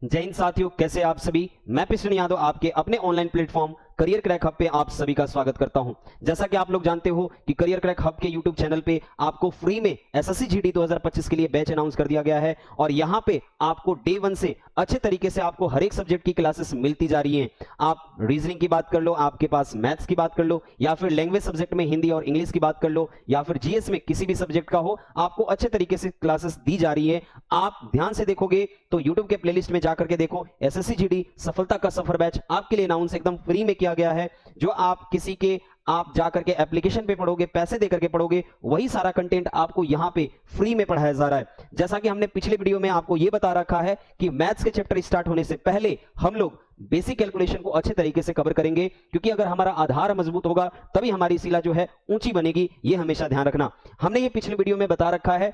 जय हिंद साथियों, कैसे आप सभी। मैं पिस्टन यादव आपके अपने online platform career crack hub पे आप सभी का स्वागत करता हूं। जैसा कि आप लोग जानते हो कि करियर क्रैक हब के यूट्यूब चैनल पे आपको फ्री में एसएससी जीडी 2025 के लिए बैच अनाउंस कर दिया गया है और यहां पे आपको डे 1 से अच्छे तरीके से आपको हर एक सब्जेक्ट की क्लासेस मिलती जा रही हैं। आप रीजनिंग की बात कर लो, आपके पास मैथ्स की बात कर लो, या फिर लैंग्वेज सब्जेक्ट में हिंदी और इंग्लिश की बात कर लो, या फिर जीएस में किसी भी सब्जेक्ट का हो, आपको अच्छे तरीके से क्लासेस दी जा रही है। आप ध्यान से देखोगे तो यूट्यूब के प्लेलिस्ट में जाकर के देखो, एसएससी जीडी सफलता का सफर बैच आपके लिए अनाउंस एकदम फ्री में किया गया है। जो आप किसी के आप जाकर के एप्लीकेशन पे पढ़ोगे, पैसे देकर के पढ़ोगे, वही सारा कंटेंट आपको यहां पे फ्री में पढ़ाया जा रहा है। जैसा कि हमने पिछले वीडियो में आपको यह बता रखा है कि मैथ्स के चैप्टर स्टार्ट होने से पहले हम लोग बेसिक कैलकुलेशन को अच्छे तरीके से कवर करेंगे, क्योंकि अगर हमारा आधार मजबूत होगा तभी हमारी शिला जो है ऊंची बनेगी। ये हमेशा ध्यान रखना। हमने ये पिछले वीडियो में बता रखा है।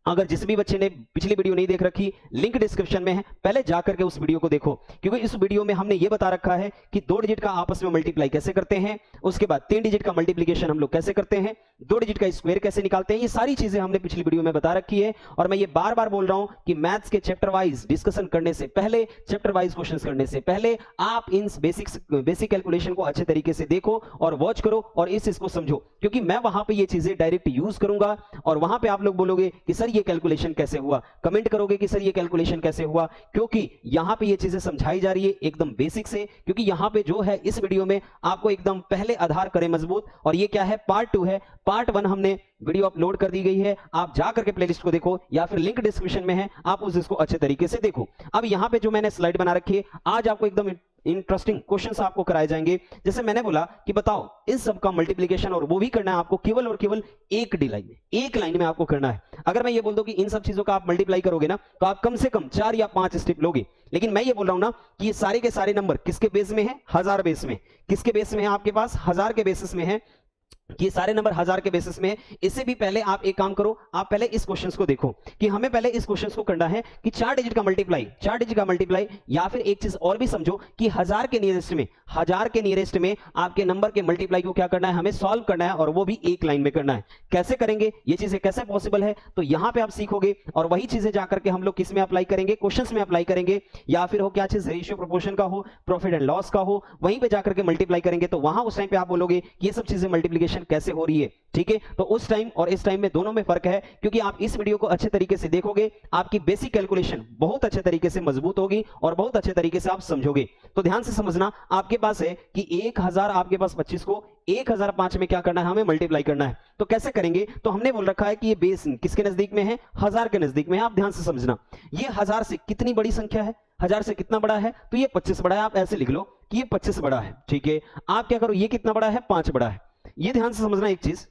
अगर जिस भी बच्चे ने पिछली वीडियो नहीं देख रखी, लिंक डिस्क्रिप्शन में है, पहले जाकर के उस वीडियो को देखो, क्योंकि इस वीडियो में हमने ये बता रखा है कि 2 डिजिट का आपस में मल्टीप्लाई कैसे करते हैं, उसके बाद 3 डिजिट का मल्टीप्लिकेशन हम लोग कैसे करते हैं, 2 डिजिट का स्क्वायर कैसे निकालते हैं। ये सारी चीजें हमने पिछली वीडियो में बता रखी है। और मैं ये बार बार बोल रहा हूं कि मैथ्स के चैप्टर वाइज डिस्कशन करने से पहले, चैप्टर वाइज क्वेश्चन करने से पहले आप इन बेसिक कैलकुलेशन को अच्छे तरीके से देखो और वॉच करो और इस चीज को समझो, क्योंकि मैं वहां पर ये चीजें डायरेक्ट यूज करूंगा और वहां पर आप लोग बोलोगे कि सर ये कैलकुलेशन कैसे हुआ, कमेंट करोगे कि सर ये कैलकुलेशन कैसे हुआ, क्योंकि यहां पे ये चीजें समझाई जा रही है एकदम बेसिक से। क्योंकि यहां पे जो है इस वीडियो में आपको एकदम पहले आधार करें मजबूत। और ये क्या है, पार्ट 2 है। पार्ट 1 हमने वीडियो अपलोड कर दी गई है, आप जा करके प्लेलिस्ट को देखो या फिर लिंक डिस्क्रिप्शन में है, आप उसको अच्छे तरीके से देखो। अब यहां पे जो मैंने स्लाइड बना रखी है, आज आपको एकदम इंटरेस्टिंग क्वेश्चंस आपको कराए जाएंगे। जैसे मैंने बोला कि बताओ इस सब का मल्टीप्लिकेशन, और वो भी करना है आपको केवल और केवल एक लाइन में आपको करना है। अगर मैं ये बोल दूं कि इन सब चीजों का आप मल्टीप्लाई करोगे ना, तो आप कम से कम 4 या 5 स्टेप लोगे। लेकिन मैं ये बोल रहा हूं ना कि ये सारे के सारे नंबर किसके बेस में है, 1000 बेस में। किसके बेस में है, आपके पास 1000 के बेसिस में है, ये सारे नंबर 1000 के बेसिस में। इससे भी पहले आप एक काम करो, आप पहले इस क्वेश्चन को देखो कि हमें पहले इस क्वेश्चन को करना है कि 4 डिजिट का मल्टीप्लाई, या फिर एक चीज और भी समझो कि 1000 के नियरेस्ट में आपके नंबर के मल्टीप्लाई को क्या करना है, हमें सॉल्व करना है, और वो भी एक लाइन में करना है। कैसे करेंगे, ये चीजें कैसे पॉसिबल है, तो यहां पे आप सीखोगे और वही चीजें जाकर के हम लोग किस में अप्लाई करेंगे, क्वेश्चंस में अप्लाई करेंगे, या फिर हो क्या चीज, रेशियो प्रोपोर्शन का हो, प्रॉफिट एंड लॉस का हो, वहीं पे जाकर के मल्टीप्लाई करेंगे। तो वहां उस टाइम पे आप बोलोगे कि ये सब चीजें मल्टीप्लिकेशन कैसे हो रही है। ठीक है, तो उस टाइम और इस टाइम में दोनों में फर्क है, क्योंकि आप इस वीडियो को अच्छे तरीके से देखोगे, आपकी बेसिक कैलकुलेशन बहुत अच्छे तरीके से मजबूत होगी और बहुत अच्छे तरीके से आप समझोगे। तो ध्यान से समझना, आपके पास है कि 1000 आपके पास 25 को 1005 में क्या करना है, हमें मल्टीप्लाई करना है। तो कैसे करेंगे, तो हमने बोल रखा है कि ये बेस किसके नजदीक में है, 1000 के नजदीक में है। आप ध्यान से समझना, ये 1000 से कितनी बड़ी संख्या है, 1000 से कितना बड़ा है, तो ये 25 बड़ा है। आप ऐसे लिख लो कि ये 25 बड़ा है। ठीक है, आप क्या करो, ये कितना बड़ा है, 5 बड़ा है। ये ध्यान से समझना एक चीज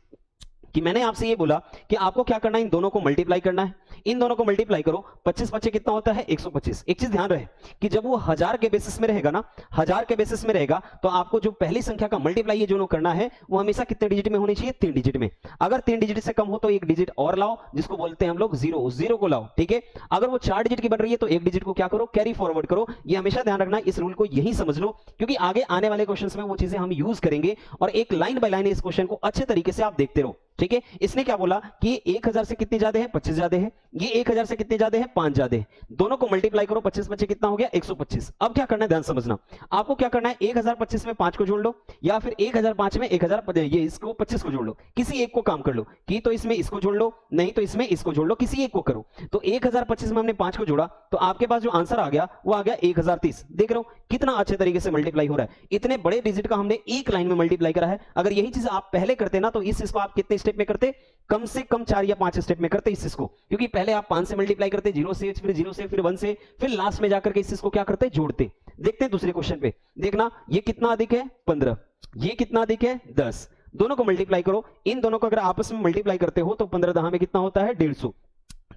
कि मैंने आपसे ये बोला कि आपको क्या करना है, इन दोनों को मल्टीप्लाई करना है। इन दोनों को मल्टीप्लाई करो, 25 25 कितना होता है, 125। एक चीज ध्यान रहे कि जब वो 1000 के बेसिस में रहेगा ना, 1000 के बेसिस में रहेगा, तो आपको जो पहली संख्या का मल्टीप्लाई जो करना है वो हमेशा कितने डिजिट में होनी चाहिए, 3 डिजिट में। अगर 3 डिजिट से कम हो तो एक डिजिट और लाओ, जिसको बोलते हैं हम लोग जीरो, उस जीरो को लाओ। ठीक है, अगर वो 4 डिजिट की बन रही है तो एक डिजिट को क्या करो, कैरी फॉरवर्ड करो। ये हमेशा ध्यान रखना, इस रूल को यही समझ लो, क्योंकि आगे आने वाले क्वेश्चन में वो चीजें हम यूज करेंगे और एक लाइन बाय लाइन इस क्वेश्चन को अच्छे तरीके से आप देखते रहो। ठीक है, इसने क्या बोला कि 1000 से कितने ज्यादा है, 25 ज्यादा है, ये 1000 से कितने ज्यादा है, 5 ज्यादा है। दोनों को मल्टीप्लाई करो, 25 25 कितना हो गया, 125। अब क्या करना है, ध्यान समझना, आपको क्या करना है, 1025 में 5 को जोड़ लो, या फिर 1005 में 1000 ये इसको 25 को जोड़ लो, किसी एक को काम कर लो, कि तो इसमें इसको जोड़ लो, नहीं तो इसमें इसको जोड़ लो, किसी एक को करो। तो 1025 में हमने 5 को जोड़ा, तो आपके पास जो आंसर आ गया वो आ गया 1030। देख रहे हो कितना अच्छे तरीके से मल्टीप्लाई हो रहा है। इतने बड़े डिजिट का हमने एक लाइन में मल्टीप्लाई करा है। अगर यही चीज आप पहले करते ना, तो इस चीज को आप कितने स्टेप में करते, कम से कम 4 या 5 स्टेप में करते इस चीज को, क्योंकि पहले आप 5 से मल्टीप्लाई करते, 0 से, फिर 0 से, फिर 1 से, फिर लास्ट में जाकर के इस चीज को क्या करते, जोड़ते। देखते हैं दूसरे क्वेश्चन पे, देखना ये कितना अधिक है, 15, ये कितना अधिक है, 10। दोनों को मल्टीप्लाई करो, इन दोनों को अगर आपस में मल्टीप्लाई करते हो तो 15 10 में कितना होता है, 150।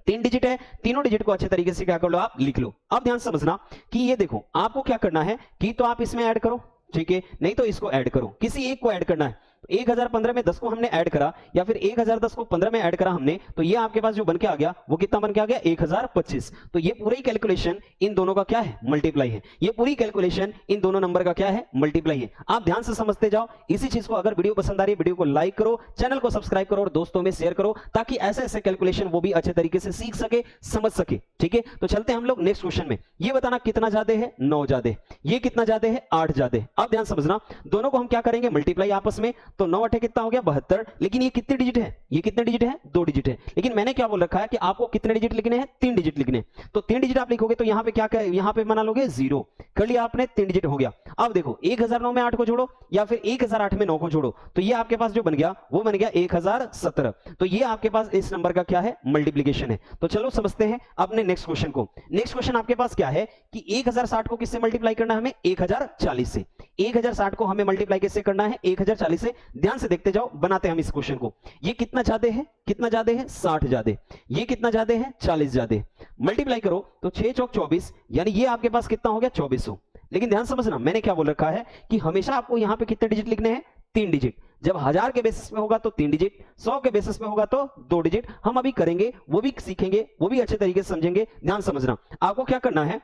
3 डिजिट है, तीनों डिजिट को अच्छे तरीके से क्या कर लो, आप लिख लो। अब ध्यान समझना कि ये देखो, आपको क्या करना है कि तो आप इसमें ऐड करो, ठीक है, नहीं तो इसको ऐड करो, किसी एक को ऐड करना है। तो 1015 में 10 को हमने ऐड करा या फिर 1010 को 15 में ऐड करा हमने, तो ये आपके पास जो बन के आ गया वो कितना बन के आ गया 1025। तो ये पूरी कैलकुलेशन इन दोनों का क्या है, मल्टीप्लाई है। ये पूरी कैलकुलेशन इन दोनों नंबर का क्या है, मल्टीप्लाई है। आप ध्यान से समझते जाओ इसी चीज को। अगर वीडियो पसंद आ रही है वीडियो को लाइक करो, चैनल को सब्सक्राइब करो और दोस्तों में शेयर करो, ताकि ऐसे ऐसे कैलकुलेशन वो भी अच्छे तरीके से सीख सके, समझ सके। ठीक है, तो चलते हैं हम लोग नेक्स्ट क्वेश्चन में। ये बताना कितना ज्यादा है, 9 ज्यादा, ये कितना ज्यादा है, 8 ज्यादा। अब ध्यान समझना, दोनों को हम क्या करेंगे, मल्टीप्लाई आपस में। तो 9 8 कितना हो गया 72, लेकिन ये कितने डिजिट है, ये कितने डिजिट है, 2 डिजिट है। लेकिन मैंने क्या बोल रखा है कि आपको कितने डिजिट लिखने हैं, 3 डिजिट लिखने हैं। तो 3 डिजिट आप लिखोगे तो यहां पे क्या यहां पे बना लोगे 0, कर लिया आपने, 3 डिजिट हो गया। अब देखो 1009 में 8 को जोड़ो या फिर 1008 में 9 को जोड़ो, तो ये आपके पास जो बन गया वो बन गया 1017। तो ये आपके पास इस नंबर का क्या है, मल्टीप्लिकेशन है। तो चलो समझते हैं अपने नेक्स्ट क्वेश्चन को। नेक्स्ट क्वेश्चन आपके पास क्या है कि 1060 को किससे मल्टीप्लाई करना है हमें, 1040 से। 1060 को हमें मल्टीप्लाई किससे करना है, 1040 से। ध्यान से देखते जाओ, बनाते हैं हम इस क्वेश्चन को। ये कितना ज्यादा है, कितना ज्यादा है, 60 ज्यादा। ये कितना ज्यादा है, 40 ज्यादा। मल्टीप्लाई करो तो 6 चौक 24, यानी ये आपके पास कितना हो गया 2400। लेकिन ध्यान समझना, मैंने क्या बोल रखा है कि हमेशा आपको यहां पे कितने डिजिट लिखने हैं, 3 डिजिट। जब 1000 के बेसिस पे होगा तो 3 डिजिट, 100 के बेसिस पे होगा तो 2 डिजिट। हम अभी करेंगे, वो भी सीखेंगे, वो भी अच्छे तरीके से समझेंगे। ध्यान समझना, आपको क्या करना है,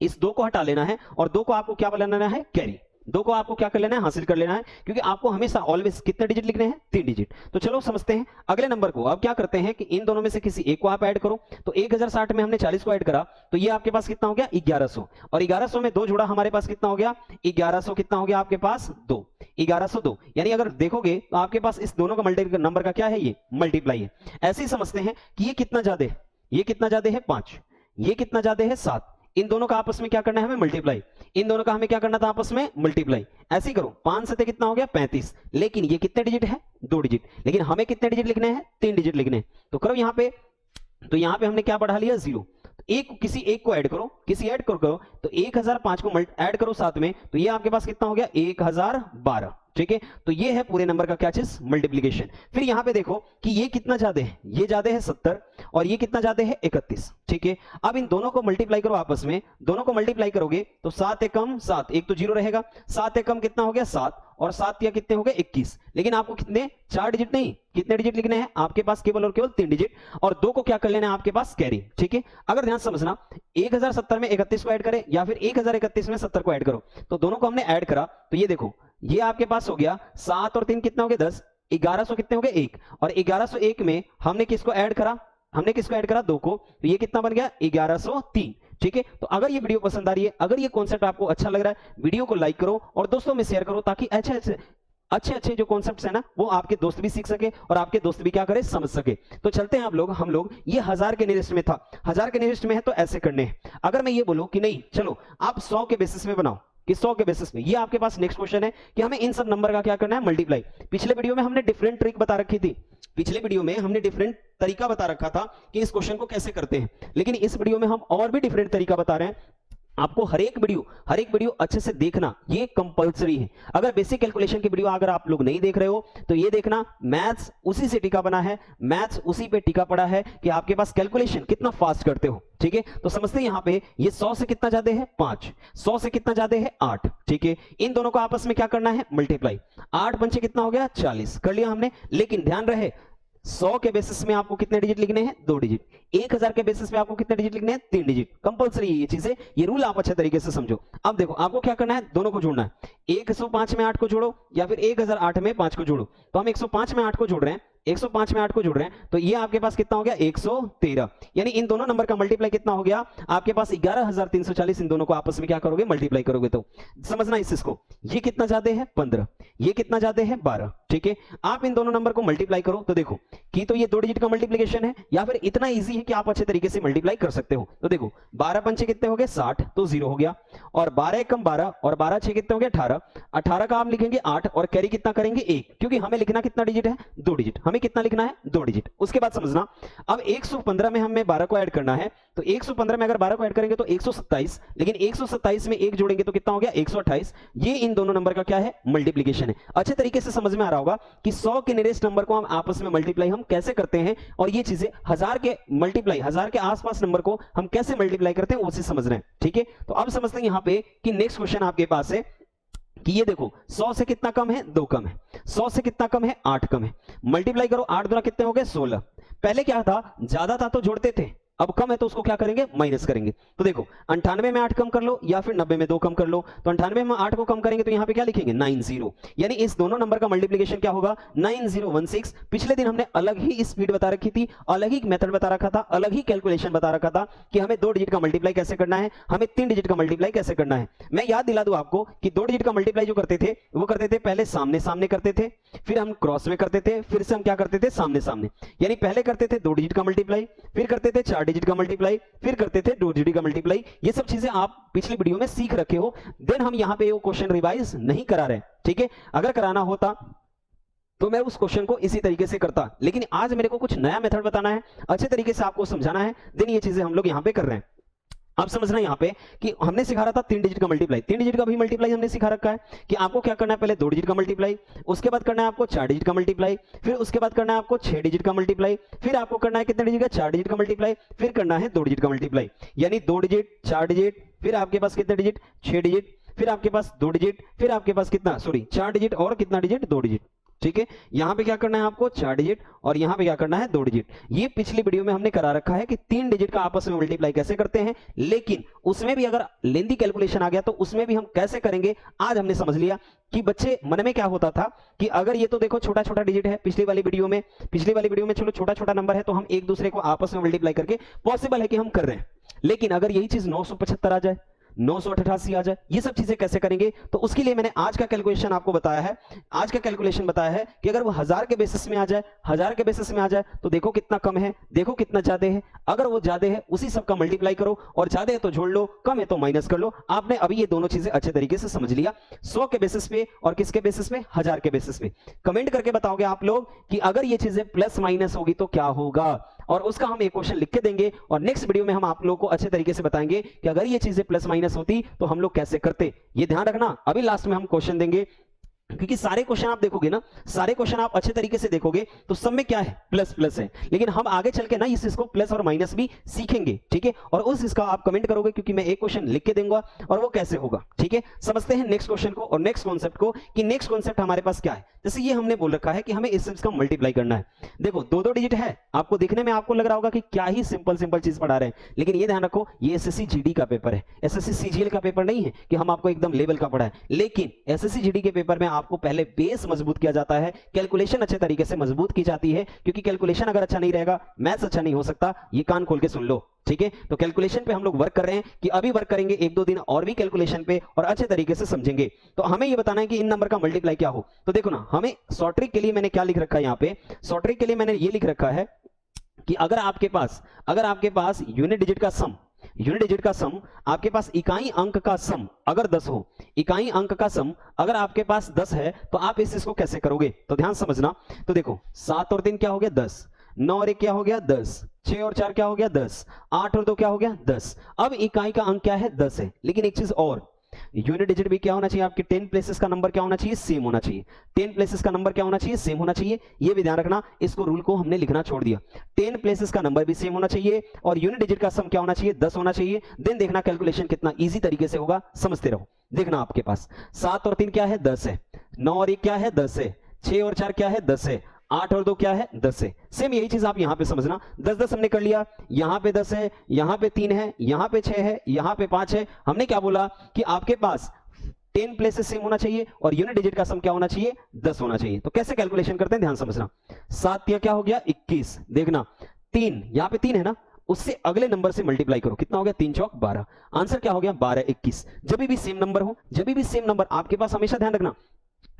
इस 2 को हटा लेना है और 2 को आपको क्या बनाना है, कैरी। 2 को आपको क्या कर लेना है, हासिल कर लेना है, क्योंकि आपको हमेशा ऑलवेज कितने डिजिट लिखने हैं, 3 डिजिट। तो चलो समझते हैं अगले नंबर को। अब क्या करते हैं कि इन दोनों में से किसी एक को आप ऐड करो। तो 1060 में हमने 40 को ऐड करा, तो ये आपके पास कितना हो गया 1100, और 1100 में 2 जुड़ा हमारे पास कितना हो गया 1100, कितना हो गया आपके पास 2, 1102। यानी अगर देखोगे तो आपके पास इस दोनों का मल्टीप्लाई नंबर का क्या है, ये मल्टीप्लाई है। ऐसे ही समझते हैं कि ये कितना ज्यादा है, ये कितना ज्यादा है 5, ये कितना ज्यादा है 7। इन दोनों का आपस में क्या करना है हमें, मल्टीप्लाई। इन दोनों का हमें क्या करना था, आपस में मल्टीप्लाई। ऐसे ही करो, 5 से कितना हो गया 35, लेकिन ये कितने डिजिट है, 2 डिजिट। लेकिन हमें कितने डिजिट लिखने हैं, 3 डिजिट लिखने हैं। तो करो यहां पे, तो यहां पे हमने क्या बढ़ा लिया 0। एक किसी एक को ऐड करो, किसी ऐड करो तो 1005 को ऐड करो साथ में, तो ये आपके पास कितना हो गया 1012। ठीक है, तो ये है पूरे नंबर का क्या चीज, मल्टीप्लिकेशन। फिर यहां पे देखो कि ये कितना ज्यादा है, ये ज्यादा है 70 और ये कितना ज्यादा है 31। ठीक है, अब इन दोनों को मल्टीप्लाई करो आपस में। दोनों को मल्टीप्लाई करोगे तो 7 एकम 7, एक तो 0 रहेगा, 7 एकम कितना हो गया 7, और 7 या कितने हो गए 21। लेकिन आपको कितने, 4 डिजिट नहीं, कितने डिजिट लिखने हैं आपके पास, केवल और केवल 3 डिजिट, और 2 को क्या कर लेना है आपके पास, कैरी। ठीक है, अगर ध्यान समझना, 1070 में 31 को ऐड करें या फिर 1031 में 70 को ऐड करो, तो दोनों को हमने ऐड करा तो ये देखो, ये आपके पास हो गया 7 और 3 कितना हो गया 10, 1100 कितने हो गए 1, और 1101 में हमने किसको ऐड करा, हमने किसको ऐड करा 2 को, तो ये कितना बन गया 1103। ठीक है, तो अगर ये वीडियो पसंद आ रही है, अगर ये कॉन्सेप्ट आपको अच्छा लग रहा है, वीडियो को लाइक करो और दोस्तों में शेयर करो, ताकि अच्छे जो कॉन्सेप्ट्स है ना, वो आपके दोस्त भी सीख सके और आपके दोस्त भी क्या करे, समझ सके। तो चलते हैं हम लोग ये 1000 के नियरेस्ट में था, 1000 के नियरेस्ट में है तो ऐसे करने हैं। अगर मैं ये बोलूं कि नहीं चलो आप 100 के बेसिस में बनाओ, कि 100 के बेसिस में, ये आपके पास नेक्स्ट क्वेश्चन है कि हमें इन सब नंबर का क्या करना है, मल्टीप्लाई। पिछले वीडियो में हमने डिफरेंट ट्रिक बता रखी थी, पिछले वीडियो में हमने डिफरेंट तरीका बता रखा था कि इस क्वेश्चन को कैसे करते हैं, लेकिन इस वीडियो में हम और भी डिफरेंट तरीका बता रहे हैं। आपको हर एक वीडियो अच्छे से देखना, ये कंपलसरी है। अगर बेसिक कैलकुलेशन की वीडियो अगर आप लोग नहीं देख रहे हो तो ये देखना, मैथ्स उसी से टिका बना है, मैथ्स उसी पे टिका पड़ा है कि आपके पास कैलकुलेशन कितना फास्ट करते हो। ठीक है, तो समझते हैं यहाँ पे ये 100 से कितना ज्यादा है 5, 100 से कितना ज्यादा है 8। ठीक है, इन दोनों को आपस में क्या करना है, मल्टीप्लाई। 8 पंचे कितना हो गया 40, कर लिया हमने। लेकिन ध्यान रहे 100 के बेसिस में आपको कितने डिजिट लिखने हैं, 2 डिजिट। 1000 के बेसिस में आपको कितने डिजिट लिखने हैं, 3 डिजिट। कंपलसरी है ये चीजें, ये रूल आप अच्छे तरीके से समझो। अब देखो आपको क्या करना है, दोनों को जोड़ना है। 105 में 8 को जोड़ो या फिर 1008 में 5 को जोड़ो। तो हम 105 में 8 को जोड़ रहे हैं, 105 में 8 को जोड़ रहे हैं, तो ये आपके पास कितना हो गया 113। यानी इन दोनों नंबर का मल्टीप्लाई कितना हो गया आपके पास 11340। इन दोनों को आपस में क्या करोगे, मल्टीप्लाई करोगे। तो समझना इस चीज को, ये कितना ज्यादा है 15, ये कितना ज्यादा है 12। ठीक है, आप इन दोनों नंबर को मल्टीप्लाई करो तो देखो कि तो ये 2 डिजिट का मल्टीप्लिकेशन है, या फिर इतना इजी है कि आप अच्छे तरीके से मल्टीप्लाई कर सकते हो। तो देखो 12 पंचे कितने हो गए 60, तो 0 हो गया, और 12 एकम 12 और 12 6 कितने हो गए 18। 18 का आप लिखेंगे 8 और कैरी कितना करेंगे 1, क्योंकि हमें लिखना कितना डिजिट है, 2 डिजिट। हमें कितना लिखना है, 2 डिजिट। उसके बाद समझना, अब 115 में हमें 12 को ऐड करना है, तो 115 में अगर 12 को ऐड करेंगे तो 127, लेकिन 127 में 1 जोड़ेंगे तो कितना हो गया 128। ये इन दोनों नंबर का क्या है, मल्टीप्लिकेशन है। अच्छे तरीके से समझ में आ रहा होगा कि 100 के नियरेस्ट नंबर को हम आपस में मल्टीप्लाई हम कैसे करते हैं, और ये चीजें 1000 के मल्टीप्लाई, 1000 के आसपास नंबर को हम कैसे मल्टीप्लाई करते हैं, उसे समझ रहे हैं। ठीक है, तो अब समझते हैं यहां पे कि नेक्स्ट क्वेश्चन आपके पास है कि ये देखो 100 से कितना कम है, 2 कम है, 100 से कितना कम है, 8 कम है, मल्टीप्लाई करो 8 दूना कितने हो गए 16। पहले क्या था, ज्यादा था तो जोड़ते थे, अब कम है तो उसको क्या करेंगे, माइनस करेंगे। तो देखो 98 में 8 कम कर लो या फिर 90 में 2 कम कर लो, तो 98 में 8 को कम करेंगे तो यहां पे क्या लिखेंगे 90, यानी इस दोनों नंबर का मल्टीप्लिकेशन क्या होगा 9016। पिछले दिन हमने अलग ही स्पीड बता रखी थी, अलग ही मेथड बता रखा था, अलग ही कैलकुलेशन बता रखा था कि हमें 2 डिजिट का मल्टीप्लाई कैसे करना है, हमें 3 डिजिट का मल्टीप्लाई कैसे करना है। मैं याद दिला दूं आपको कि 2 डिजिट का मल्टीप्लाई जो करते थे वो करते थे पहले सामने सामने करते थे, फिर हम क्रॉस में करते थे, फिर से हम क्या करते थे सामने सामने, यानी पहले करते थे 2 डिजिट का मल्टीप्लाई, फिर करते थे 4 डिजिट का मल्टीप्लाई, फिर करते थे 2 डिजिट का मल्टीप्लाई। ये सब चीजें आप पिछली वीडियो में सीख रखे हो। देन हम यहां पे वो क्वेश्चन रिवाइज नहीं करा रहे, ठीक है। अगर कराना होता तो मैं उस क्वेश्चन को इसी तरीके से करता, लेकिन आज मेरे को कुछ नया मेथड बताना है, अच्छे तरीके से आपको समझाना है, देन ये चीजें हम लोग यहां पे कर रहे हैं। आप समझना यहाँ पे कि हमने सिखा रहा था 3 डिजिट का मल्टीप्लाई, 3 डिजिट का भी मल्टीप्लाई हमने सिखा रखा है कि आपको क्या करना है, पहले 2 डिजिट का मल्टीप्लाई, उसके बाद करना है आपको 4 डिजिट का मल्टीप्लाई, फिर उसके बाद करना है आपको 6 डिजिट का मल्टीप्लाई, फिर आपको करना है कितने डिजिट का 4 डिजिट का मल्टीप्लाई, फिर करना है 2 डिजिट का मल्टीप्लाई, यानी 2 डिजिट 4 डिजिट, फिर आपके पास कितने डिजिट 6 डिजिट, फिर आपके पास 2 डिजिट, फिर आपके पास कितना 4 डिजिट और कितना डिजिट 2 डिजिट, ठीक है। यहां पे क्या करना है आपको 4 डिजिट और यहां पे क्या करना है 2 डिजिट। ये पिछली वीडियो में हमने करा रखा है कि 3 डिजिट का आपस में मल्टीप्लाई कैसे करते हैं, लेकिन उसमें भी अगर लेंदी कैलकुलेशन आ गया तो उसमें भी हम कैसे करेंगे आज हमने समझ लिया। कि बच्चे मन में क्या होता था कि अगर ये तो देखो छोटा छोटा डिजिट है, पिछली वाली वीडियो में चलो छोटा छोटा नंबर है तो हम एक दूसरे को आपस में मल्टीप्लाई करके पॉसिबल है कि हम कर रहे हैं, लेकिन अगर यही चीज 975 आ जाए, 988 आ जाए, ये सब चीजें कैसे करेंगे। तो उसके लिए मैंने आज का कैलकुलेशन आपको बताया है, आज का कैलकुलेशन बताया है कि अगर वो 1000 के बेसिस में आ जाए, 1000 के बेसिस में आ जाए तो देखो कितना कम है, देखो कितना ज्यादा है। अगर वो ज्यादा है उसी सब का मल्टीप्लाई करो, और ज्यादा है तो जोड़ लो, कम है तो माइनस कर लो। आपने अभी ये दोनों चीजें अच्छे तरीके से समझ लिया, 100 के बेसिस पे और किसके बेसिस पे, 1000 के बेसिस पे। कमेंट करके बताओगे आप लोग कि अगर ये चीजें प्लस माइनस होगी तो क्या होगा, और उसका हम एक क्वेश्चन लिख के देंगे, और नेक्स्ट वीडियो में हम आप लोगों को अच्छे तरीके से बताएंगे कि अगर ये चीजें प्लस माइनस होती तो हम लोग कैसे करते। ये ध्यान रखना, अभी लास्ट में हम क्वेश्चन देंगे, क्योंकि सारे क्वेश्चन आप देखोगे ना, सारे क्वेश्चन आप अच्छे तरीके से देखोगे तो सब में क्या है, प्लस प्लस है, लेकिन हम आगे चल के ना इस इसको प्लस और माइनस भी सीखेंगे, ठीक है। और उस इसका आप कमेंट करोगे, क्योंकि मैं एक क्वेश्चन लिख के दूंगा और वो कैसे होगा, ठीक है। समझते हैं नेक्स्ट क्वेश्चन को और नेक्स्ट कॉन्सेप्ट को, कि नेक्स्ट कॉन्सेप्ट हमारे पास क्या है। जैसे ये हमने बोल रखा है कि हमें इस का मल्टीप्लाई करना है। देखो 2-2 डिजिट है, आपको देखने में आपको लग रहा होगा कि क्या ही सिंपल सिंपल चीज पढ़ा रहे हैं, लेकिन ये ध्यान रखो ये एसएससी जीडी का पेपर है, एसएससी सीजीएल का पेपर नहीं है कि हम आपको एकदम लेवल का पढ़ाएं। लेकिन एसएससी जीडी के पेपर में आपको पहले बेस मजबूत किया जाता है, कैलकुलेशन अच्छे तरीके से मजबूत की जाती है, क्योंकि कैलकुलेशन अगर अच्छा नहीं रहेगा मैथ्स अच्छा नहीं हो सकता। ये कान खोल के सुन लो, ठीक है। तो कैलकुलेशन पे हम लोग वर्क कर रहे हैं, कि अभी वर्क करेंगे 1-2 दिन और भी कैलकुलेशन पे, और अच्छे तरीके से समझेंगे। तो हमें ये बताना है कि इन नंबर का मल्टीप्लाई क्या हो। तो देखो ना, हमें शॉर्ट ट्रिक के लिए मैंने क्या लिख रखा है, यहाँ पे शॉर्ट ट्रिक के लिए मैंने ये लिख रखा है कि अगर आपके पास यूनिट डिजिट का सम आपके पास इकाई अंक का सम अगर 10 हो, इकाई अंक का सम अगर आपके पास 10 है, तो आप इस चीज को कैसे करोगे। तो ध्यान समझना, तो देखो 7 और 3 क्या हो गया 10, 9 और 1 क्या हो गया 10, 6 और 4 क्या हो गया 10, 8 और 2 क्या हो गया 10। अब इकाई का अंक क्या है 10 है, लेकिन एक चीज और, यूनिट डिजिट भी क्या होना चाहिए, आपके 10 प्लेसेस का नंबर क्या होना चाहिए, सेम होना चाहिए। 10 प्लेसेस का नंबर क्या होना चाहिए, सेम होना चाहिए। ये भी ध्यान रखना, इसको रूल को हमने लिखना छोड़ दिया। 10 प्लेसेस का नंबर भी सेम होना चाहिए, और यूनिट डिजिट का सम क्या होना चाहिए 10 होना चाहिए। देन देखना कैलकुलेशन कितना इजी तरीके से होगा, समझते रहो। देखना आपके पास 7 और 3 क्या है 10 है, 9 और 1 क्या है 10 है, 6 और 4 क्या है 10 है, 8 और 2 क्या है 10 है। सेम यही चीज आप यहां पे समझना, 10-10 हमने कर लिया, यहां पे 10 है, यहां पे 3 है, यहां पे 6 है, यहां पे 5 है। हमने क्या बोला कि आपके पास 10 प्लेसेस सेम होना चाहिए और यूनिट डिजिट का सम क्या होना चाहिए 10 होना चाहिए। तो कैसे कैलकुलेशन करते हैं, ध्यान समझना। 7 क्या हो गया 21, देखना 3 यहां पे 3 है ना, उससे अगले नंबर से मल्टीप्लाई करो, कितना हो गया 3 चौक 12, आंसर क्या हो गया 12 21। जब भी सेम नंबर हो, जब भी सेम नंबर आपके पास, हमेशा ध्यान रखना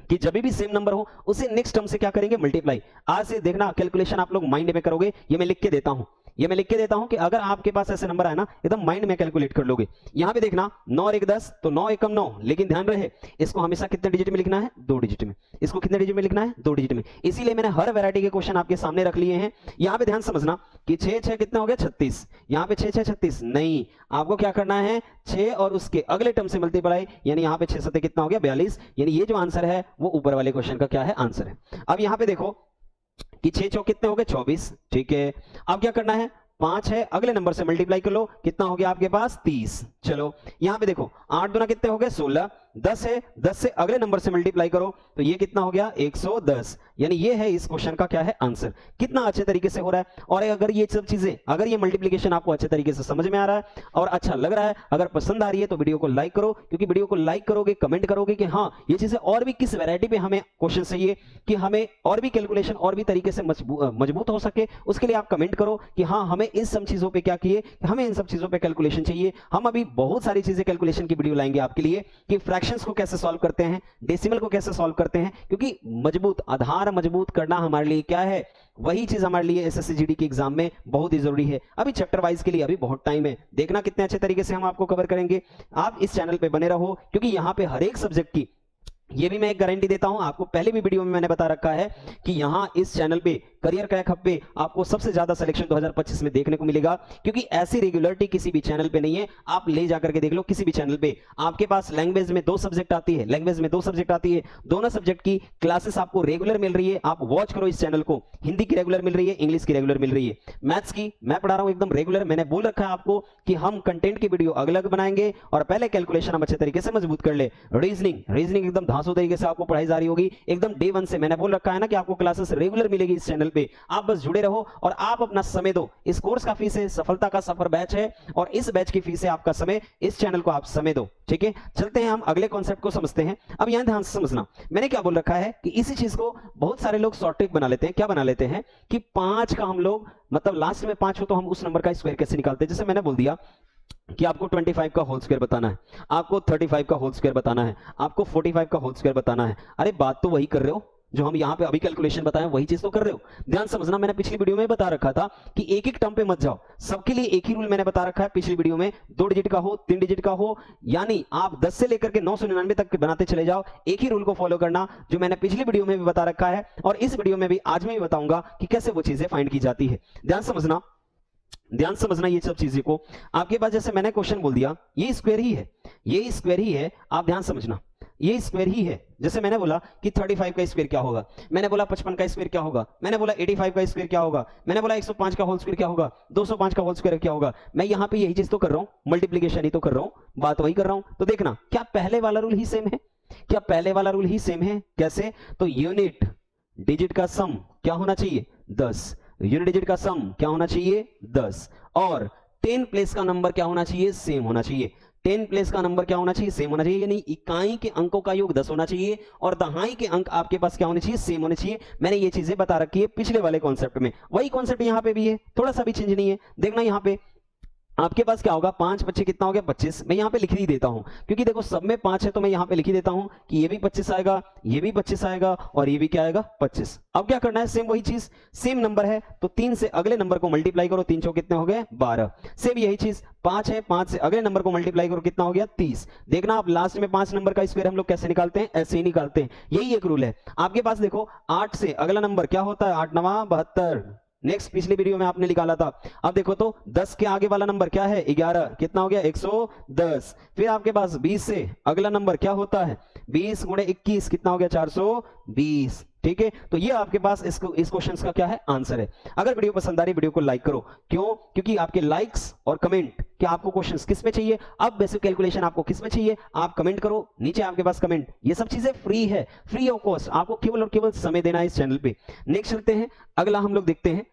कि जब भी सेम नंबर हो उसे नेक्स्ट टर्म से क्या करेंगे मल्टीप्लाई। आज से देखना कैलकुलेशन आप लोग माइंड में करोगे, ये मैं लिख के देता हूं, ये मैं लिख के देता हूं कि अगर आपके पास ऐसे नंबर आए ना, एकदम माइंड में कैलकुलेट कर लोगे। यहां पे देखना 9 और 1 10, तो 9 1 9, लेकिन ध्यान रहे इसको हमेशा कितने डिजिट में लिखना है 2 डिजिट में। इसको कितने डिजिट में लिखना है 2 डिजिट में। इसीलिए मैंने हर वैरायटी के क्वेश्चन आपके सामने रख लिए हैं। यहां पे ध्यान समझना कि 6 6 कितना हो गया 36, यहां पे 6 6 36 नहीं, आपको क्या करना है 6 और उसके अगले टर्म से मल्टीप्लाई, यानी यहां पे 6 7 कितना हो गया 42, यानी ये जो आंसर है वो ऊपर वाले क्वेश्चन का क्या है आंसर है। अब यहां पे देखो कि 6 चौक कितने हो गए 24, ठीक है। अब क्या करना है 5 है, अगले नंबर से मल्टीप्लाई कर लो, कितना हो गया आपके पास 30। चलो यहां पे देखो 8 दूना कितने हो गए 16, 10 है, 10 से अगले नंबर से मल्टीप्लाई करो तो ये कितना हो गया 110। यानी ये है इस क्वेश्चन का क्या है आंसर। कितना अच्छे तरीके से हो रहा है। और अगर ये सब चीजें, अगर ये मल्टीप्लिकेशन आपको अच्छे तरीके से समझ में आ रहा है और अच्छा लग रहा है, अगर पसंद आ रही है तो वीडियो को लाइक करो, क्योंकि वीडियो को लाइक करोगे, कमेंट करोगे कि हाँ ये चीजें और भी किस वैरायटी पे हमें क्वेश्चन चाहिए, कि हमें और भी कैलकुलेशन और भी तरीके से मजबूत हो सके, उसके लिए आप कमेंट करो कि हाँ हमें इन सब चीजों पे क्या किए, हमें इन सब चीजों पे कैलकुलेशन चाहिए। हम अभी बहुत सारी चीजें कैलकुलेशन की वीडियो लाएंगे आपके लिए, कि फ्रैक्शंस को कैसे सॉल्व करते हैं, डेसिमल को कैसे सॉल्व करते हैं, क्योंकि मजबूत आधार मजबूत करना हमारे लिए क्या है, वही चीज हमारे लिए एसएससी जीडी के एग्जाम में बहुत ही जरूरी है। अभी चैप्टर वाइज के लिए अभी बहुत टाइम है, देखना कितने अच्छे तरीके से हम आपको कवर करेंगे। आप इस चैनल पे बने रहो, क्योंकि यहां पे हर एक सब्जेक्ट की, ये भी मैं एक गारंटी देता हूं आपको, पहले भी वीडियो में मैंने बता रखा है कि यहां इस चैनल पे करियर क्रैक हब पे आपको सबसे ज्यादा सिलेक्शन 2025 में देखने को मिलेगा, क्योंकि ऐसी रेगुलरिटी किसी भी चैनल पे नहीं है। आप ले जाकर के देख लो किसी भी चैनल पे, आपके पास लैंग्वेज में 2 सब्जेक्ट आती है, लैंग्वेज में 2 सब्जेक्ट आती है, दोनों सब्जेक्ट की क्लासेस आपको रेगुलर मिल रही है। आप वॉच करो इस चैनल को, हिंदी की रेगुलर मिल रही है, इंग्लिश की रेगुलर मिल रही है, मैथ्स की मैं पढ़ा रहा हूं एकदम रेगुलर। मैंने बोल रखा है आपको कि हम कंटेंट की वीडियो अलग अलग बनाएंगे और पहले कैलकुलेशन हम अच्छे तरीके से मजबूत कर ले। रीजनिंग एकदम धांसू तरीके से आपको पढ़ाई जा रही होगी एकदम डे 1 से। मैंने बोल रखा है ना कि आपको क्लासेस रेगुलर मिलेगी इस चैनल पे, आप बस जुड़े रहो और आप अपना समय दो। इस कोर्स का फीस है सफलता का सफर बैच है, और इस बैच की फीस है आपका समय, इस चैनल को आप समय दो। ठीक है, चलते हैं हम अगले कॉन्सेप्ट को समझते हैं। अब यहां ध्यान से समझना, मैंने क्या बोल रखा है कि इसी चीज को बहुत सारे लोग शॉर्ट ट्रिक बना लेते हैं। क्या बना लेते हैं कि 5 का हम लोग, मतलब लास्ट में 5 हो तो हम उस नंबर का स्क्वायर कैसे निकालते हैं। जैसे मैंने बोल दिया कि आपको 25 का होल स्क्वायर बताना है, आपको 35 का होल स्क्वायर बताना है, आपको 45 का होल स्क्वायर बताना है। अरे बात तो वही कर रहे हो जो हम यहाँ पे अभी कैलकुलेशन बताएं, वही चीज तो कर रहे हो। ध्यान समझना, मैंने पिछली वीडियो में बता रखा था कि एक एक टर्म पे मत जाओ, सबके लिए एक ही रूल मैंने बता रखा है पिछली वीडियो में। 2 डिजिट का हो, 3 डिजिट का हो, यानी आप 10 से लेकर के 999 तक बनाते चले जाओ, एक ही रूल को फॉलो करना जो मैंने पिछली वीडियो में भी बता रखा है, और इस वीडियो में भी आज मैं भी बताऊंगा कि कैसे वो चीजें फाइंड की जाती है। ध्यान समझना ये सब चीजें को। आपके पास जैसे मैंने क्वेश्चन बोल दिया, ये स्क्वायर ही है, ये स्क्वायर ही है, आप ध्यान समझना, ये स्क्वायर ही है। जैसे मैंने बोला कि 35 का स्क्वायर क्या होगा, मैंने बोला 55 का स्क्वायर क्या होगा, मैंने बोला 85 का स्क्वायर क्या होगा, मैंने बोला 105 का होल स्क्वायर क्या होगा, 205 का होल स्क्वायर क्या होगा। मैं यहाँ पे यही चीज तो कर रहा हूँ, मल्टीप्लीकेशन ही तो कर रहा हूँ, बात वही कर रहा हूँ। तो देखना, क्या पहले वाला रूल ही सेम है, क्या पहले वाला रूल ही सेम है। कैसे, तो यूनिट डिजिट का सम क्या होना चाहिए 10, यूनिट डिजिट का सम क्या होना चाहिए 10, और 10 प्लेस का नंबर क्या होना चाहिए, सेम होना चाहिए। 10 प्लेस का नंबर क्या होना चाहिए, सेम होना चाहिए, यानी इकाई के अंकों का योग 10 होना चाहिए और दहाई के अंक आपके पास क्या होने चाहिए, सेम होने चाहिए। मैंने ये चीजें बता रखी है पिछले वाले कॉन्सेप्ट में, वही कॉन्सेप्ट यहाँ पे भी है, थोड़ा सा भी चेंज नहीं है। देखना यहाँ पे आपके पास क्या होगा, 5 25 कितना हो गया 25। मैं यहाँ पे लिख ही देता हूं, क्योंकि देखो सब में 5 है, तो मैं यहाँ पे लिख ही देता हूं कि ये भी 25 आएगा, ये भी 25 आएगा, और ये भी क्या आएगा 25। अब क्या करना है, सेम वही चीज, सेम नंबर है तो 3 से अगले नंबर को मल्टीप्लाई करो, 3 चौक कितने हो गए 12। सेम यही चीज 5 है, 5 से अगले नंबर को मल्टीप्लाई करो, कितना हो गया 30। देखना आप लास्ट में 5 नंबर का स्क्वायर हम लोग कैसे निकालते हैं, ऐसे ही निकालते हैं, यही एक रूल है। आपके पास देखो 8 से अगला नंबर क्या होता है, 8 9 72। नेक्स्ट पिछली वीडियो में आपने निकाला था। अब देखो तो 10 के आगे वाला नंबर क्या है 11, कितना हो गया 110। फिर आपके पास 20 से अगला नंबर क्या होता है 20 गुणे 21, कितना हो गया 420। ठीक है, तो ये आपके पास इस क्वेश्चन का क्या है आंसर है। अगर वीडियो पसंद आ रही वीडियो को लाइक करो, क्यों, क्योंकि आपके लाइक्स और कमेंट कि आपको क्वेश्चंस किस पे चाहिए, अब बेसिक कैलकुलेशन आपको किस पे चाहिए, आप कमेंट करो नीचे, आपके पास कमेंट, ये सब चीजें फ्री है, फ्री ऑफ कॉस्ट, आपको केवल और केवल समय देना है इस चैनल पे। नेक्स्ट चलते हैं, अगला हम लोग देखते हैं।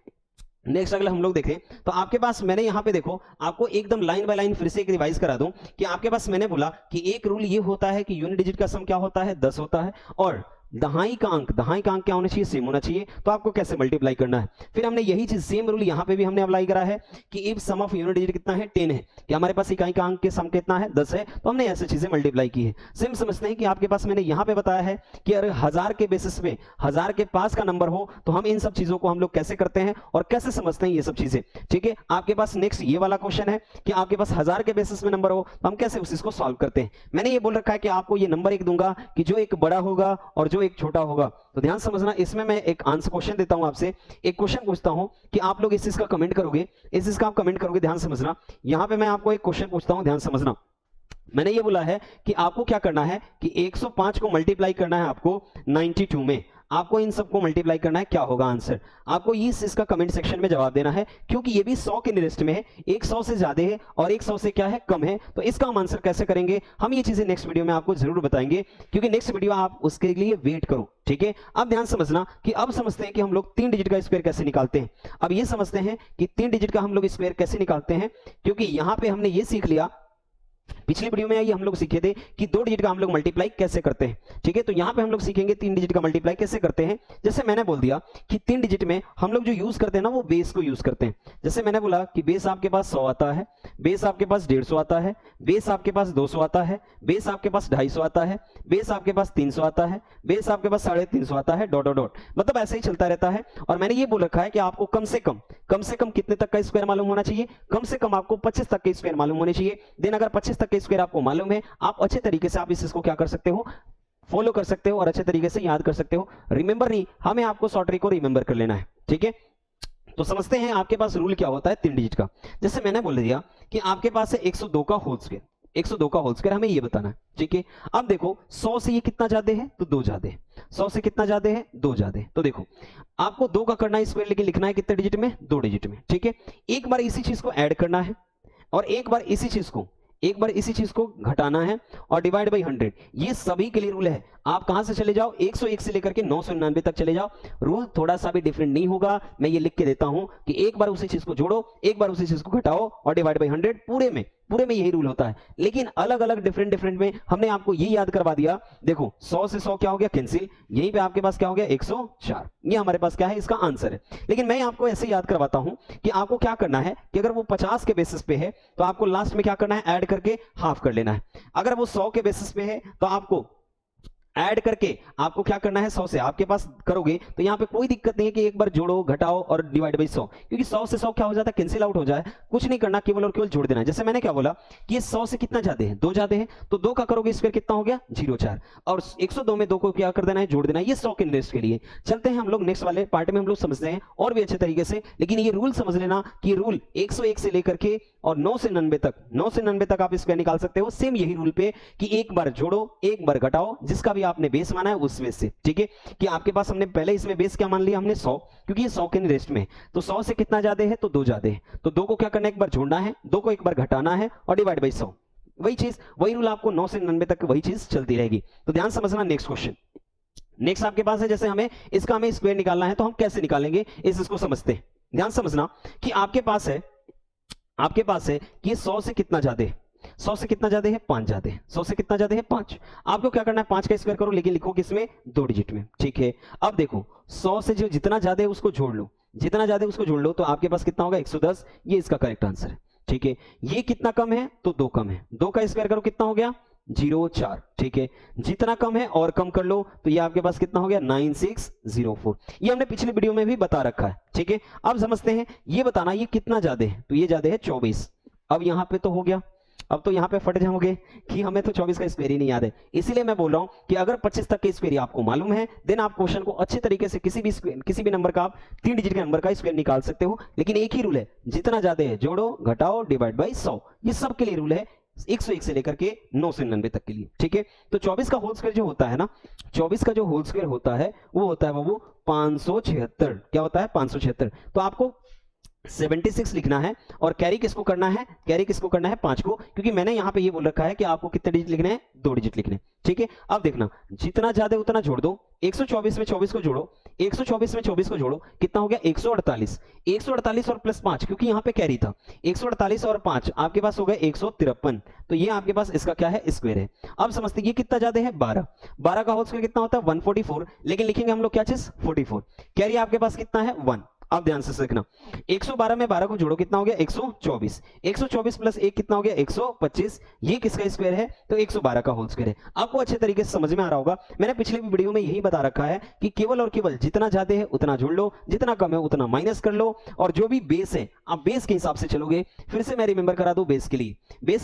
नेक्स्ट अगला हम लोग देखें तो आपके पास मैंने यहां पे देखो आपको एकदम लाइन बाय लाइन फिर से एक रिवाइज करा दूं कि आपके पास मैंने बोला कि एक रूल ये होता है कि यूनिट डिजिट का सम क्या होता है 10 होता है, और दहाई का अंक क्या होना चाहिए, सेम होना चाहिए। तो आपको कैसे मल्टीप्लाई करना है, फिर हमने यही चीज सेम रूल यहां पे भी हमने अप्लाई करा है कि if sum of unit digit कितना है 10 है, कि हमारे पास इकाई का अंक के सम कितना है 10 है, तो हमने ऐसे चीजें मल्टीप्लाई की है। सेम समझते हैं कि आपके पास मैंने यहां पे बताया है कि अगर 1000 के बेसिस पे 1000 के पास का नंबर हो तो हम इन सब चीजों को हम लोग कैसे करते हैं और कैसे समझते हैं ये सब चीजें। ठीक है, आपके पास नेक्स्ट ये वाला क्वेश्चन है कि आपके पास 1000 के बेसिस में नंबर हो तो हम कैसे उस चीज को सॉल्व करते हैं। मैंने ये बोल रखा है कि आपको ये नंबर एक दूंगा कि जो एक बड़ा होगा और जो एक छोटा होगा। तो ध्यान समझना, इसमें मैं एक आंसर क्वेश्चन देता हूं आपसे, एक क्वेश्चन पूछता हूं कि आप लोग इस चीज का कमेंट करोगे, इस चीज का आप कमेंट करोगे। ध्यान समझना, यहां पे मैं आपको एक क्वेश्चन पूछता हूं, ध्यान समझना। मैंने ये बोला है कि आपको क्या करना है कि 105 को मल्टीप्लाई करना है आपको 92 में। आपको इन सबको मल्टीप्लाई करना है, क्या होगा आंसर, आपको इसका कमेंट सेक्शन में जवाब देना है, क्योंकि ये भी 100 के नियरेस्ट में है, एक 100 से ज्यादा है और एक 100 से क्या है, कम है। तो इसका हम आंसर कैसे करेंगे, हम ये चीजें नेक्स्ट वीडियो में आपको जरूर बताएंगे, क्योंकि नेक्स्ट वीडियो आप उसके लिए वेट करो, ठीक है। अब ध्यान समझना कि अब समझते हैं कि हम लोग 3 डिजिट का स्क्वायर कैसे निकालते हैं। अब ये समझते हैं कि 3 डिजिट का हम लोग स्क्वायर कैसे निकालते हैं, क्योंकि यहां पे हमने ये सीख लिया, पिछली वीडियो में ये हम लोग सीखे थे कि 2 डिजिट का हम लोग मल्टीप्लाई कैसे करते हैं, ठीक है। तो यहां पे हम लोग सीखेंगे 3 डिजिट का मल्टीप्लाई कैसे करते हैं। जैसे मैंने बोल दिया कि 3 डिजिट में हम लोग जो यूज करते हैं ना, वो बेस को यूज करते हैं। जैसे मैंने बोला कि बेस आपके पास 100 आता है, बेस आपके पास 150 आता है, बेस आपके पास 200 आता है, बेस आपके पास 250 आता है, बेस आपके पास 300 आता है, बेस आपके पास 350 आता है, डॉट डॉट डॉट, मतलब ऐसे ही चलता रहता है। और मैंने ये बोल रखा है कि आपको कम से कम कितने तक का स्क्वायर मालूम होना चाहिए, कम से कम आपको 25 तक के स्क्वायर मालूम होने चाहिए। देन अगर 25 तक के स्क्वायर आपको मालूम है, आप अच्छे तरीके से आप इसको क्या कर सकते हो, फॉलो कर सकते हो और अच्छे तरीके से याद कर सकते हो। रिमेंबर नहीं, हमें आपको शॉर्ट ट्रिक को रिमेंबर कर लेना है, ठीक है। तो समझते हैं आपके पास रूल क्या होता है 3 डिजिट का। जैसे मैंने बोल दिया कि आपके पास है 102 का होल स्क्वायर, 102 का होल स्क्वायर हमें ये बताना है, ठीक है। अब देखो 100 से ये कितना ज्यादा है, तो 2 ज्यादा है, 100 से कितना ज्यादा है, 2 ज्यादा है। तो देखो आपको 2 का करना है स्क्वायर, लेकिन लिखना है कितने डिजिट में, 2 डिजिट में, ठीक है। एक बार इसी चीज को ऐड करना है और एक बार इसी चीज को घटाना है और डिवाइड बाई 100। ये सभी के लिए रूल है। आप कहां से चले जाओ, 101 से लेकर के 999 तक चले जाओ, रूल थोड़ा सा भी डिफरेंट नहीं होगा। मैं ये लिख के देता हूं कि एक बार उसी चीज को जोड़ो, एक बार उसी चीज को घटाओ और डिवाइड बाई 100। पूरे में यही रूल होता है, लेकिन अलग अलग डिफरेंट में हमने आपको ये याद करवा दिया। देखो 100 से 100 क्या हो गया, कैंसिल, यहीं पे आपके पास क्या हो गया, 104। ये हमारे पास क्या है, इसका आंसर है। लेकिन मैं आपको ऐसे याद करवाता हूं कि आपको क्या करना है कि अगर वो 50 के बेसिस पे है तो आपको लास्ट में क्या करना है, ऐड करके हाफ कर लेना है। अगर वो 100 के बेसिस पे है तो आपको ऐड करके आपको क्या करना है, 100 से आपके पास करोगे तो यहां पे कोई दिक्कत नहीं है कि एक बार जोड़ो, घटाओ और डिवाइड बाई 100, क्योंकि 100 से 100 क्या हो जाता है, कैंसिल आउट हो जाए। कुछ नहीं करना, केवल और केवल जोड़ देना है। जैसे मैंने क्या बोला कि ये 100 से कितना ज्यादा है, 2 ज्यादा है, तो 2 का करोगे स्क्वायर कितना हो गया, 04, और 102 में 2 को क्या कर देना है, जोड़ देना है। ये 100 के नियरेस्ट के लिए। चलते हैं हम लोग नेक्स्ट वाले पार्ट में, हम लोग समझते हैं और भी अच्छे तरीके से। लेकिन ये रूल समझ लेना कि ये रूल 101 से लेकर के और 9 से 99 तक आप स्क्वायर निकाल सकते हो। सेम यही रूल पे कि एक बार जोड़ो, एक बार घटाओ, जिसका भी आपने बेस माना है उस बेस से, ठीक है। कि आपके पास हमने पहले इसमें बेस क्या मान लिया, हमने 100, क्योंकि ये 100 के नियरेस्ट में है। तो 100 से कितना ज्यादा है, तो 2 ज्यादा है। तो 2 को क्या करना है, एक बार जोड़ना है, 2 को एक बार घटाना है और डिवाइड बाई 100। वही चीज, वही रूल आपको 9 से 99 तक वही चीज चलती रहेगी। तो ध्यान समझना। नेक्स्ट क्वेश्चन, नेक्स्ट आपके पास है, जैसे हमें स्क्वायर निकालना है, तो हम कैसे निकालेंगे इसको समझते हैं। ध्यान समझना कि आपके पास है कि ये 100 से कितना ज्यादा है, 100 से कितना ज्यादा है, 5 ज्यादा है। 100 से कितना ज्यादा है, 5। आपको क्या करना है, 5 का स्क्वायर करो, लेकिन लिखो किसमें, 2 डिजिट में, ठीक है। अब देखो 100 से जो जितना ज्यादा है उसको जोड़ लो, तो आपके पास कितना होगा, 110। ये इसका करेक्ट आंसर है, ठीक है। ये कितना कम है, तो 2 कम है, 2 का स्क्वायर करो कितना हो गया, 04, ठीक है। जितना कम है और कम कर लो तो ये आपके पास कितना हो गया, 9604। ये हमने पिछली वीडियो में भी बता रखा है, ठीक है। अब समझते हैं, ये बताना ये कितना ज्यादा है, तो ये ज्यादा है 24। अब यहां पे तो हो गया, अब तो यहां पे फट जाओगे कि हमें तो 24 का स्क्वायर ही नहीं याद है। इसीलिए मैं बोल रहा हूं कि अगर 25 तक के स्क्वायर आपको मालूम है, देन आप क्वेश्चन को अच्छे तरीके से किसी भी नंबर का, आप 3 डिजिट के नंबर का स्क्वायर निकाल सकते हो। लेकिन एक ही रूल है, जितना ज्यादा है जोड़ो, घटाओ, डिवाइड बाई 100। ये सब के लिए रूल है, 101 से लेकर के 9 से 99 तक के लिए, ठीक है। तो 24 का होल स्क्वायर जो होता है ना, 24 का जो होल स्क्वायर होता है वो होता है बाबू 576। क्या होता है, 576। तो आपको 76 लिखना है और कैरी किसको करना है, 5 को, क्योंकि मैंने यहां पे ये बोल रखा है कि आपको कितने डिजिट लिखने हैं, 2 डिजिट लिखने, ठीक है। अब देखना, जितना ज्यादा उतना जोड़ दो, 124 में 24 को जोड़ो, 124 में 24 को जोड़ो, कितना हो गया, 148। 148 और प्लस 5, क्योंकि यहां पे कैरी था, 148 और 5 आपके पास हो गए 153। तो ये आपके पास इसका क्या है, स्क्वायर है। अब समझते ये कितना ज्यादा है, 12 का होल स्क्वायर कितना होता है, 144। लेकिन लिखेंगे हम लोग क्या चीज, 44। कैरी आपके पास कितना है, 1। अब ध्यान से सीखना, 112 में 12 को जोड़ो, कितना हो गया, 124। 124 प्लस 1 कितना हो गया, 125। ये किसका स्क्वायर है, तो 112 का होल स्क्वायर है। आपको अच्छे तरीके से समझ में आ रहा होगा। मैंने पिछले वीडियो में यही बता रखा है कि केवल और केवल जितना ज्यादा है उतना जोड़ लो, जितना कम है उतना माइनस कर लो, और जो भी बेस है आप बेस के हिसाब से चलोगे। फिर से मैं रिमेंबर करा दूं, बेस के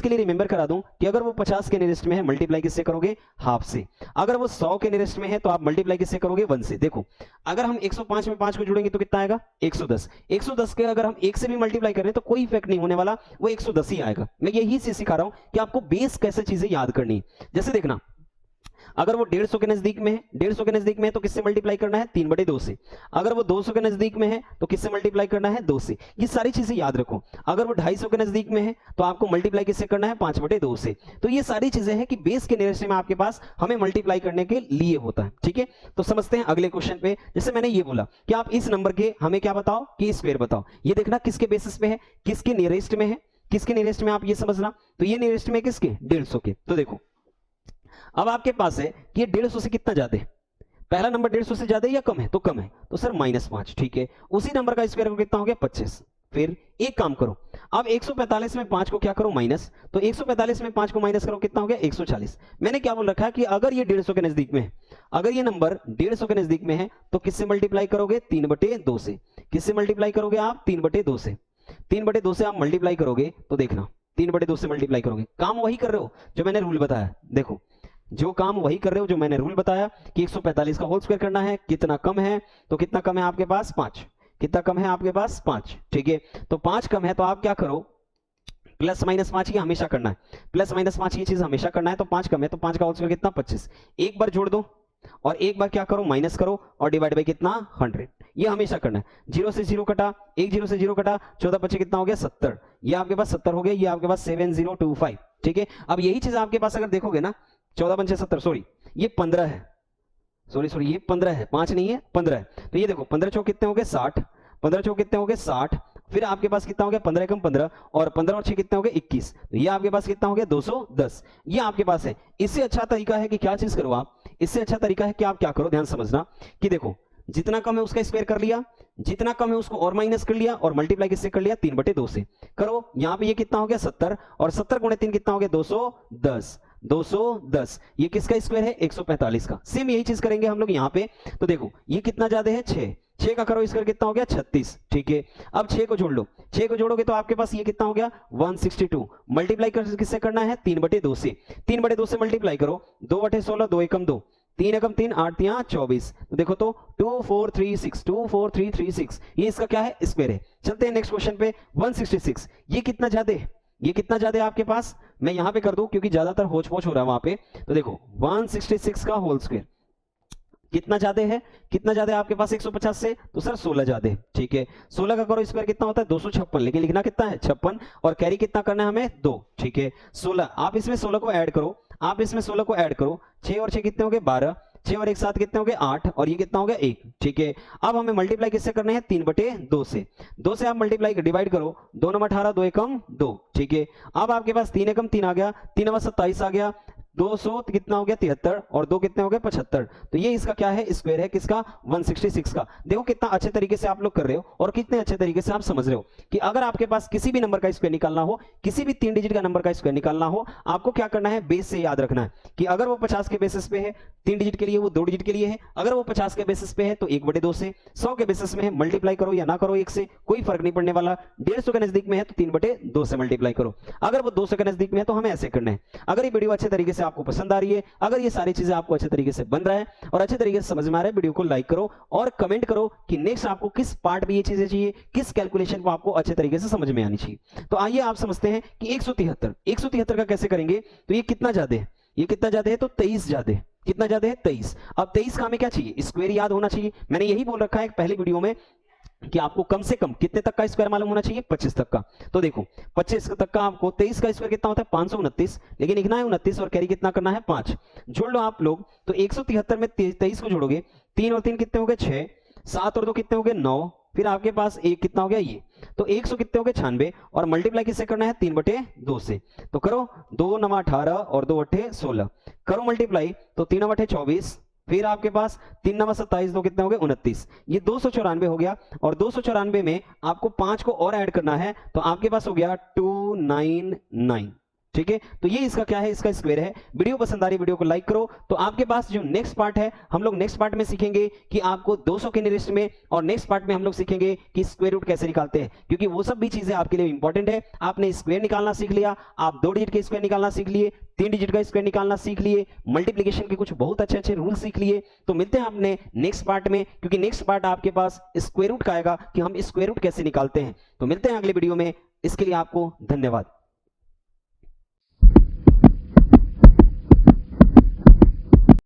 लिए रिमेंबर करा दूं कि अगर वो 50 के नियरेस्ट में है, मल्टीप्लाई किससे करोगे, हाफ से। अगर वो 100 के नियरेस्ट में है तो आप मल्टीप्लाई किससे करोगे, 1 से। देखो अगर हम 105 में 5 को जोड़ेंगे तो कितना आएगा, 110। 110 के अगर हम 1 से भी मल्टीप्लाई करें तो कोई इफेक्ट नहीं होने वाला, वो 110 ही आएगा। मैं यही से सिखा रहा हूं कि आपको बेस कैसे चीजें याद करनी। जैसे देखना, अगर वो 150 के नजदीक में है, 150 के नजदीक में है तो किससे मल्टीप्लाई करना है, 3/2 से। अगर वो 200 के नजदीक में है तो किससे मल्टीप्लाई करना है, 2 से। ये सारी चीजें याद रखो। अगर वो 250 के नजदीक में है तो आपको मल्टीप्लाई किससे करना है, 5/2 से। तो ये सारी चीजें हैं कि बेस के नियरेस्ट में आपके पास हमें मल्टीप्लाई करने के लिए होता है, ठीक है। तो समझते हैं अगले क्वेश्चन पे। जैसे मैंने ये बोला कि आप इस नंबर के हमें क्या बताओ कि स्क्वायर बताओ। ये देखना किसके बेसिस पे है, किसके नियरेस्ट में है, किसके नियरेस्ट में, आप ये समझना। तो ये नियरेस्ट में किसके, 150 के। तो देखो अब आपके पास है कि ये 150 से कितना ज्यादा है, पहला नंबर 150 से ज्यादा है या कम है, तो कम है, तो सर -5, ठीक है। उसी नंबर का स्क्वायर कितना हो गया, 25। फिर एक काम करो, अब 145 में 5 को क्या करो, माइनस। तो 145 में 5 को माइनस करो, कितना हो गया, 140। मैंने क्या बोल रखा है कि अगर ये 150 के नजदीक में है, अगर ये नंबर 150 के नजदीक में है तो किससे मल्टीप्लाई करोगे, 3/2 से। किससे मल्टीप्लाई करोगे आप, 3/2 से। 3/2 से आप मल्टीप्लाई करोगे तो देखना 3/2 से मल्टीप्लाई करोगे, काम वही कर रहे हो जो मैंने रूल बताया। देखो जो काम वही कर रहे हो जो मैंने रूल बताया कि 145 का होल स्क्वायर करना है, कितना कम है, तो कितना कम है आपके पास, 5। कितना कम है आपके पास, 5, ठीक है। तो 5 कम है तो आप क्या करो, +-5 ये हमेशा करना है, +-5 ये चीज हमेशा करना है। तो 5 कम है तो 5 का होल स्क्वायर कितना, 25। एक बार जोड़ दो और एक बार क्या करो, माइनस करो और डिवाइड बाय कितना, 100। ये हमेशा करना है। 0 से 0 कटा, 0 से 0 कटा, 14×5 कितना हो गया, 70। ये आपके पास 70 हो गया, ये आपके पास 7025, ठीक है। अब यही चीज आपके पास अगर देखोगे ना, 14×5 70, सॉरी ये 15 है, सॉरी ये 15 है, 5 नहीं है, 15 है। तो ये देखो 15 चौक कितने हो गए, 60। 15 चौक कितने हो गए, 60। फिर आपके पास कितना हो गया, 15 कम 15, और 15 और 6 कितने हो गए, 21। तो ये आपके पास कितना हो गया, 210। ये आपके पास है। इससे अच्छा तरीका है कि क्या चीज करो आप, इससे अच्छा तरीका है कि आप क्या करो, ध्यान समझना कि देखो जितना कम है उसका स्क्वायर कर लिया, जितना कम है उसको और माइनस कर लिया, और मल्टीप्लाई किससे कर लिया, 3/2 से करो। यहाँ पे ये कितना हो गया, 70, और 70 गुणे 3 कितना हो गया, 210। 210 ये किसका स्क्वायर है, 145 का। सेम यही चीज करेंगे हम लोग यहाँ पे। तो देखो ये कितना ज्यादा है, 6 का करो स्क्वायर कितना हो गया, 36, ठीक है। अब 6 को जोड़ लो, 6 को जोड़ोगे तो आपके पास ये कितना हो गया, 162। मल्टीप्लाई किससे करना है, 3/2 से। 3/2 से मल्टीप्लाई करो, 2/16, 2 एकम 2, 3 एकम 3, 8 3 24। तो देखो तो 2436, 24336 ये इसका क्या है, स्क्वायर है। चलते हैं नेक्स्ट क्वेश्चन पे। 166 ये कितना ज्यादा है, ये कितना ज्यादा है आपके पास, मैं यहां पे कर दूं क्योंकि ज्यादातर होच पोच हो रहा है वहां पे। तो देखो 166 का होल स्क्वायर कितना ज्यादा है, कितना ज्यादा है आपके पास 150 से, तो सर 16 ज्यादा है, ठीक है। 16 का करो स्क्वायर कितना होता है, 256, लेकिन लिखना कितना है, 56, और कैरी कितना करना है हमें, 2, ठीक है। 16 आप इसमें 16 को ऐड करो, आप इसमें 16 को ऐड करो, 6 और 6 कितने हो गए, 12, 6 और 1 7 कितने हो गए, 8, और ये कितना हो गया, 1, ठीक है। अब हमें मल्टीप्लाई किससे करना है, 3/2 से। 2 से आप मल्टीप्लाई डिवाइड करो, 2 9 18, 2 एकम 2, ठीक है। अब आपके पास 3 एकम 3 आ गया, 3 9 27 आ गया, 200 कितना हो गया, 73, और 2 कितने हो गए, 75। तो ये इसका क्या है, स्क्वायर है किसका, 166 का। देखो कितना अच्छे तरीके से आप लोग कर रहे हो और कितने अच्छे तरीके से आप समझ रहे हो कि अगर आपके पास किसी भी नंबर का स्क्वायर निकालना हो, किसी भी 3 डिजिट का नंबर का स्क्वायर निकालना हो, आपको क्या करना है, बेस से याद रखना है कि अगर वो 50 के बेसिस पे है 3 डिजिट के लिए, वो 2 डिजिट के लिए है। अगर वो 50 के बेसिस पे है तो 1/2 से, 100 के बेसिस में है मल्टीप्लाई करो या ना करो 1 से, कोई फर्क नहीं पड़ने वाला। 150 के नजदीक में है तो 3/2 से मल्टीप्लाई करो। अगर वो 200 के नजदीक में है तो हमें ऐसे करना है। अगर ये वीडियो अच्छे तरीके से आपको पसंद आ रही है, अगर ये सारी चीजें आपको अच्छे तरीके से बन रहा है और अच्छे तरीके से समझ में आ रहा है, वीडियो को लाइक करो और कमेंट करो कि नेक्स्ट आपको किस पार्ट में ये चीजें चाहिए, किस कैलकुलेशन को आपको अच्छे तरीके से समझ में आनी चाहिए। तो आइए आप समझते हैं कि 173 का कैसे करेंगे। तो ये कितना ज्यादा है, ये कितना ज्यादा है, तो 23 ज्यादा है। कितना ज्यादा है, 23। अब 23 का हमें क्या चाहिए, स्क्वायर याद होना चाहिए। मैंने यही बोल रखा है पहले वीडियो में कि आपको कम से कम कितने तक का स्क्वायर मालूम होना चाहिए, 25 तक का। तो देखो 25 तक का आपको 23 का स्क्वायर कितना होता है, 529, लेकिन लिखना है 29 और कैरी कितना करना है, 5। जोड़ लो आप लोग, तो 173 में 23 को जोड़ोगे, 3 और 3 कितने हो गए, 6, 7 और 2 कितने हो गए, 9, फिर आपके पास एक कितना हो गया, ये तो 100 कितने हो गए, 96, और मल्टीप्लाई किससे करना है, 3/2 से। तो करो 2 9 18 और 2 8 16, करो मल्टीप्लाई, तो 3 8 24, फिर आपके पास 3 9 27, 2 कितने हो गए, 29, ये 294 हो गया। और 294 में आपको 5 को और ऐड करना है तो आपके पास हो गया 299, ठीक है। तो ये इसका क्या है, इसका स्क्वायर है। वीडियो पसंद आ रही है, वीडियो को लाइक करो। तो आपके पास जो नेक्स्ट पार्ट है, हम लोग नेक्स्ट पार्ट में सीखेंगे कि आपको 200 के नियरेस्ट में, और नेक्स्ट पार्ट में हम लोग सीखेंगे कि स्क्वायर रूट कैसे निकालते हैं, क्योंकि वो सब भी चीजें आपके लिए इंपॉर्टेंट है। आपने स्क्वायर निकालना सीख लिया, आप 2 डिजिट के स्क्वायर निकालना सीख लिए, 3 डिजिट का स्क्वायर निकालना सीख लिए, मल्टीप्लिकेशन के कुछ बहुत अच्छे अच्छे रूल सीख लिए। तो मिलते हैं अपने नेक्स्ट पार्ट में, क्योंकि नेक्स्ट पार्ट आपके पास स्क्वायर रूट का आएगा कि हम स्क्वायर रूट कैसे निकालते हैं। तो मिलते हैं अगले वीडियो में, इसके लिए आपको धन्यवाद।